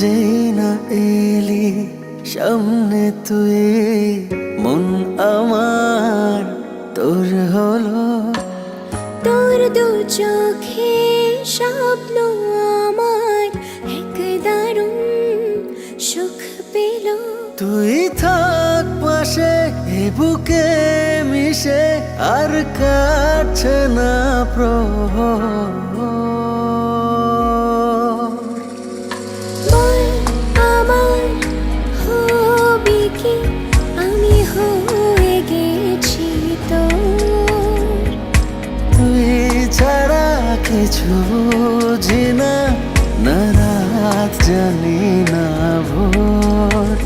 যেই না এলি সামনে তুই, মন আমার তোর হলো। তোর দু চোখে স্বপ্ন আমার এক দারুণ সুখ পেল। তুই থাক পাশে এ বুকে মিশে, আর কাটছে না প্রহর। বল আমার হবি কি, আমি হয়ে গেছি তোর। তুই ছাড়া কিছু বুঝি না, না রাত জানি না ভোর,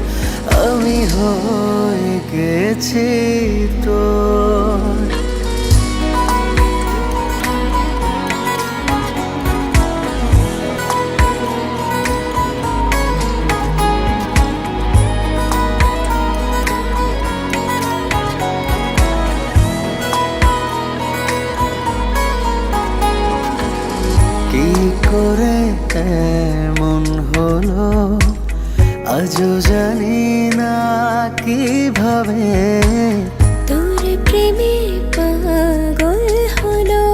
আমি হয়ে গেছি তোর। কি করে এমন হলো আজও জানি না কিভাবে। তোর প্রেমে পাগল হলো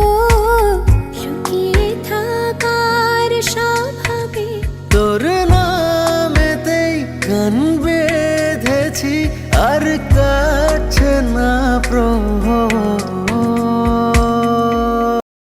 লুকিয়ে থাকার স্বভাবে। তোর নামেতেই গান বেঁধেছি, আর কাছে না প্রহর।